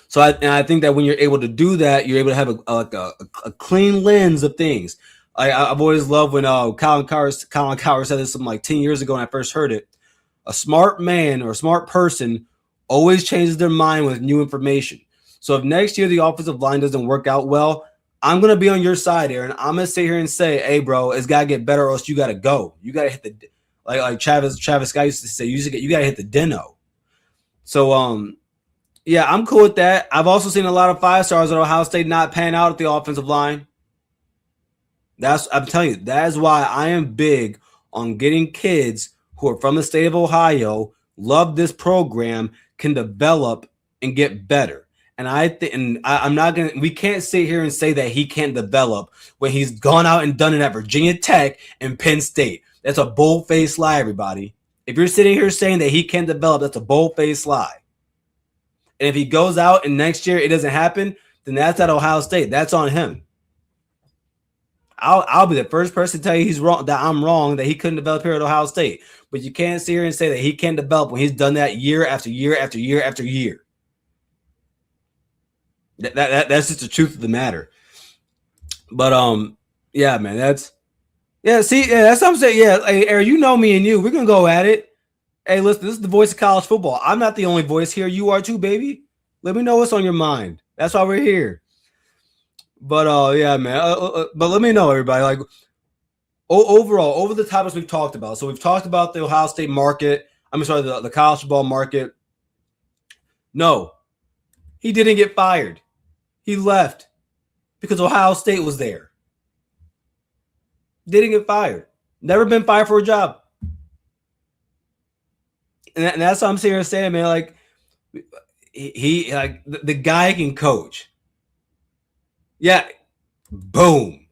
So I think that when you're able to do that, you're able to have a clean lens of things. I've always loved when Colin Cowher said this something like 10 years ago when I first heard it. A smart man or a smart person always changes their mind with new information. So if next year the offensive line doesn't work out well, I'm going to be on your side, Aaron. I'm going to sit here and say, hey, bro, it's got to get better or else you got to go. You got to hit the like Travis Scott used to say, you got to hit the deno. So Yeah, I'm cool with that. I've also seen a lot of 5 stars at Ohio State not pan out at the offensive line. I'm telling you, that is why I am big on getting kids who are from the state of Ohio, love this program, can develop and get better. And I'm not gonna. We can't sit here and say that he can't develop when he's gone out and done it at Virginia Tech and Penn State. That's a bold-faced lie, everybody. If you're sitting here saying that he can't develop, that's a bold-faced lie. And if he goes out and next year it doesn't happen, then that's at Ohio State. That's on him. I'll be the first person to tell you he's wrong, that I'm wrong, that he couldn't develop here at Ohio State. But you can't sit here and say that he can't develop when he's done that year after year after year after year. That's just the truth of the matter. But yeah, man, that's that's what I'm saying. Yeah, hey, Aaron, you know me and you. We're gonna go at it. Hey, listen, this is the voice of college football. I'm not the only voice here. You are too, baby. Let me know what's on your mind. That's why we're here. But yeah, man. But let me know, everybody. Like, overall, over the topics we've talked about. So we've talked about the Ohio State market. I'm sorry, the college football market. No, he didn't get fired. He left because Ohio State was there. Didn't get fired. Never been fired for a job. And that's what I'm sitting here saying, man. Like, he like the guy can coach. Yeah, boom.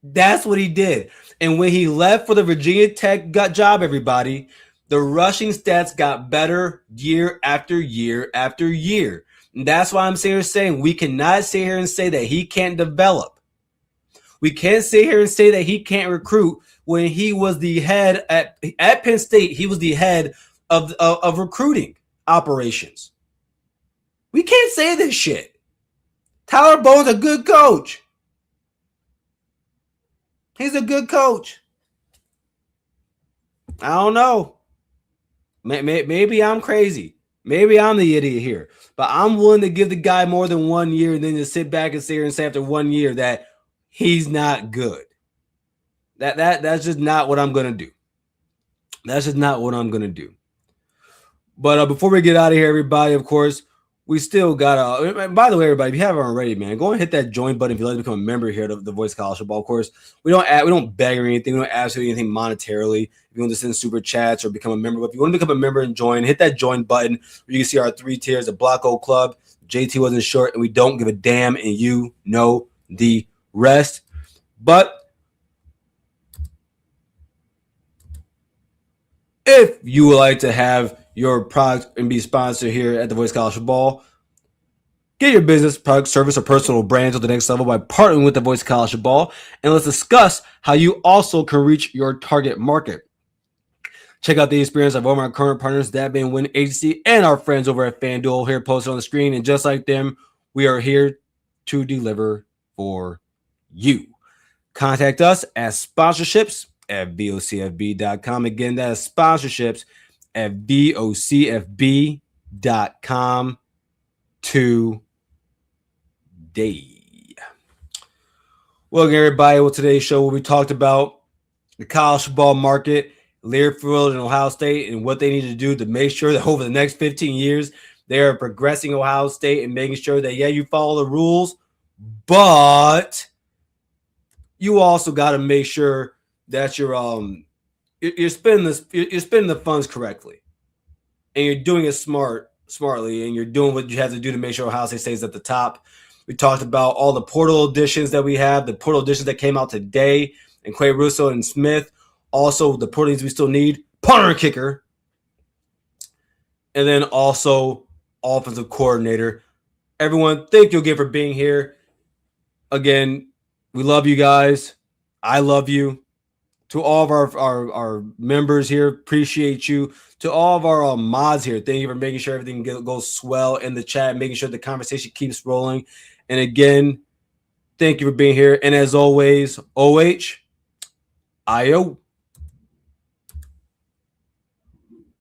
That's what he did. And when he left for the Virginia Tech job, everybody, the rushing stats got better year after year after year. And that's why I'm sitting here saying we cannot sit here and say that he can't develop. We can't sit here and say that he can't recruit when he was the head at Penn State. He was the head of recruiting operations. We can't say this shit. Tyler Bowen's a good coach. He's a good coach. I don't know. Maybe I'm crazy. Maybe I'm the idiot here. But I'm willing to give the guy more than 1 year and then just sit back and sit here and say after 1 year that he's not good. That's just not what I'm going to do. That's just not what I'm going to do. But before we get out of here, everybody, of course, we still got by the way, everybody, if you haven't already, man, go and hit that join button if you'd like to become a member here of the Voice of College Football. Of course, we don't beg or anything. We don't ask you anything monetarily. If you want to send super chats or become a member, if you want to become a member and join, hit that join button where you can see our 3 tiers, the Block O Club, JT wasn't short, and we don't give a damn, and you know the rest. But if you would like to have your product and be sponsored here at the Voice of College Football, get your business, product, service, or personal brand to the next level by partnering with the Voice of College Football, and let's discuss how you also can reach your target market. Check out the experience of all my current partners, that being Win Agency and our friends over at FanDuel here posted on the screen. And just like them, we are here to deliver for you. Contact us at sponsorships at vocfb.com. Again, that is sponsorships at vocfb.com today. Welcome, everybody. Well, today's show, we talked about the college football market, Learfield and Ohio State, and what they need to do to make sure that over the next 15 years, they are progressing Ohio State and making sure that, yeah, you follow the rules, but you also got to make sure that you're spending the funds correctly, and you're doing it smartly, and you're doing what you have to do to make sure Ohio State stays at the top. We talked about all the portal additions that we have, the portal additions that came out today, and Quay Russo and Smith. Also, the portals we still need, punter and kicker, and then also offensive coordinator. Everyone, thank you again for being here. Again, we love you guys. I love you. To all of our members here, appreciate you. To all of our mods here, thank you for making sure everything goes swell in the chat, making sure the conversation keeps rolling. And again, thank you for being here. And as always, OH, IO.